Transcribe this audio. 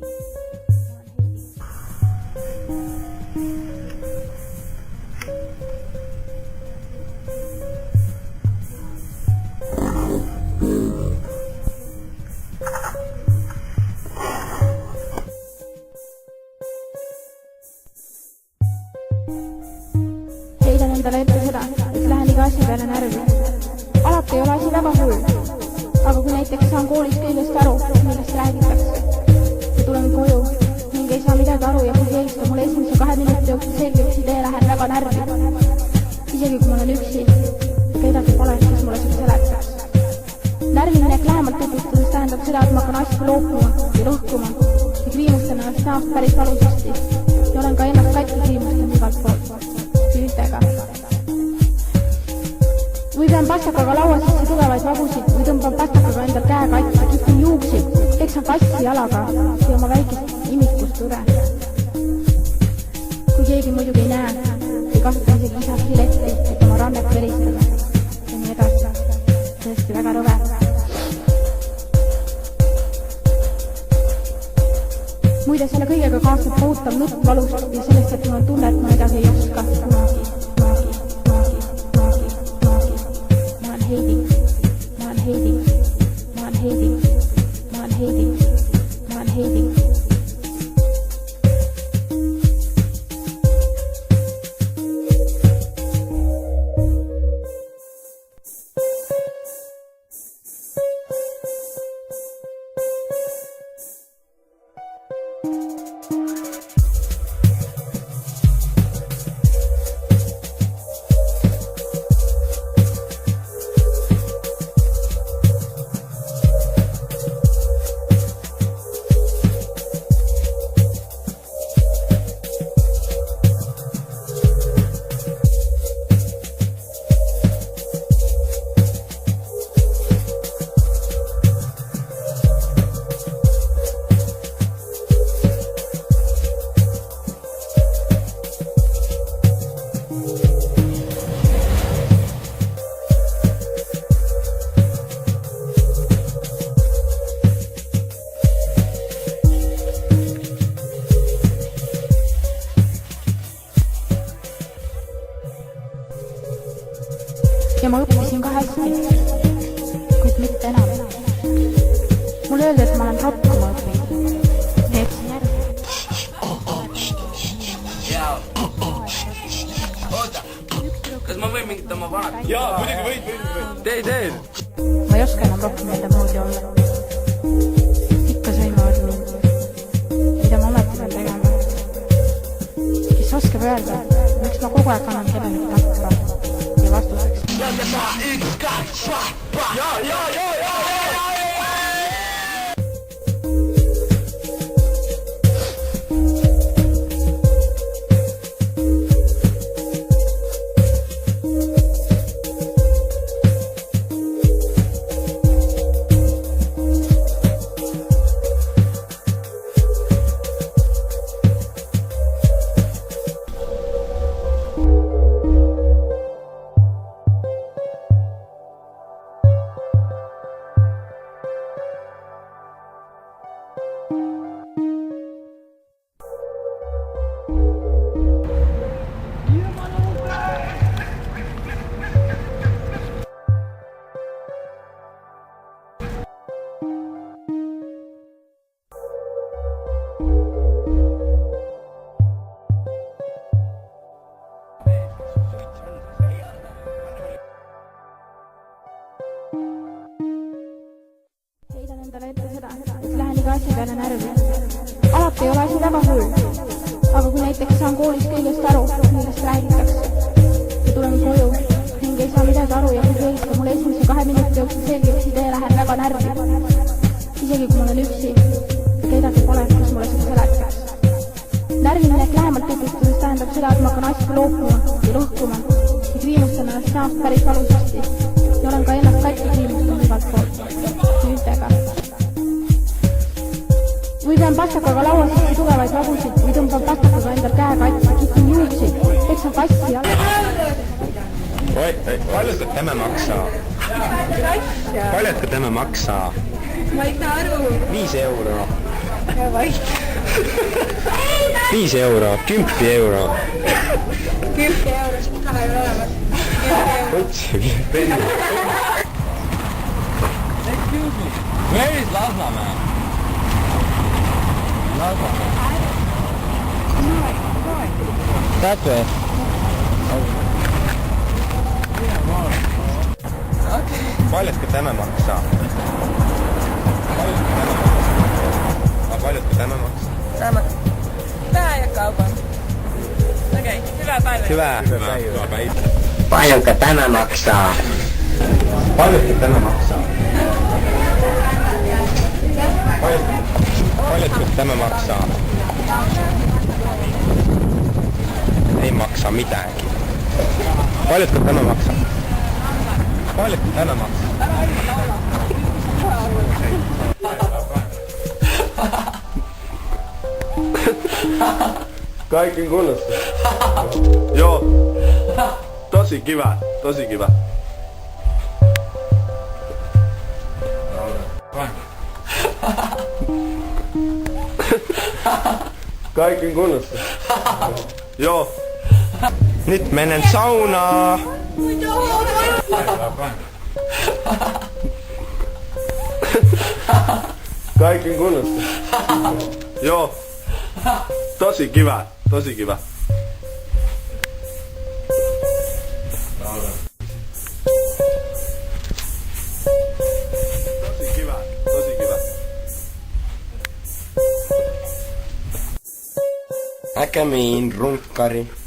Heidan endale ette seda, et lähen iga asja peale närvi. Alati ei ole asi väga hull, aga kui näiteks saan koolis kõigest aru, millest räägitakse ja tulen koju ning ei saa midagi aru ja kui keegi seda mulle esimese 2 minuti jooksul selgeks idee, lähen väga närvi. Isegi kui ma olen üksi ja kedagi pole, kes mulle seda seletaks. Närviminek lähemalt tutvustades tähendab seda, et ma hakkan asju loopuma ja lõhkuma ja kriimustan ennast näost päris valusasti ja olen ka ennast katki kriimustanud igalt poolt tüütega. Või pean pastakaga laua sisse tugevaid vagusid või tõmban pastakaga endal käe katki, kitin juuksid, teksan kassi jalaga ja oma väikest imikust üle. Kui keegi muidugi ei näe, ei kasuta isegi isa filetti, et oma rannet veristada ja nii edasi. Tõesti väga rõve. Muide, selle kõigega kaasab kohutav nutt valust ja sellest, et mul on tunne, et ma midagi ei oska. Ma olen Heidi. Ja ma õppisin ka hästi, kuid mitte enam. Mulle öeldi, et ma olen ropp, kui ma õpin. Neeksin järgi. Oota, kas ma võin mingit oma vanat? Jaa, muidugi võid. Tee. Ma ei oska enam rohkem enda moodi olla. Ikka sõimavad mind. Mida ma ometi pean tegema? Kes oskab öelda, miks ma kogu aeg annan kellelegi takka ja vastuseks. Heidan endale ette seda, et lähen iga asja peale närvi. Alati ei ole asi väga hull, aga kui näiteks saan koolis kõigest aru, millest räägitakse ja tulen koju ning ei saa midagi aru ja kui keegi seda mulle esimese 2 minuti jooksul selgeks idee, lähen väga närvi. Isegi kui ma olen üksi ja kedagi pole, kes mulle seda seletaks. Närviminek lähemalt tutvustades tähendab seda, et ma hakkan asju loopuma ja lõhkuma ja kriimustan ennast näost päris valusasti ja olen ka ennast katki kriimustanud igalt poolt tüütega. Või pean pastakaga laua sisse tugevaid vagusid või tõmban pastakaga endal käe katki, kitin juuksid, teksan kassi jalaga. Palju ta teeme maksaa? Palju ta teeme maksaa? Ma ei saa aru. 5 euro. 5 euro, 10 euro. 10 euroa, sitä ei ole olemas. 10 euroa. Excuse me, where is Lasnamäe? That way. Paljonko tämä maksaa? Paljonko tämä maksaa? Sama. Tää ja kaupan. Okei, hyvää päivää. Hyvää päivää. Paljonko tämä maksaa? Paljonko tämä maksaa? Paljonko tämä maksaa? Ei maksa mitäänkin. Paljonko tämä maksaa? Paljonko tämä maksaa? Kaikki kunnossa. Joo. Tosi kiva, tosi kiva. Kaikki kunnossa. Joo. Nyt menen saunaan. Kaikki kunnossa. Joo. Tosi kiva, tosi kiva. Tosi kiva, tosi kiva. Äkämiin runkkari.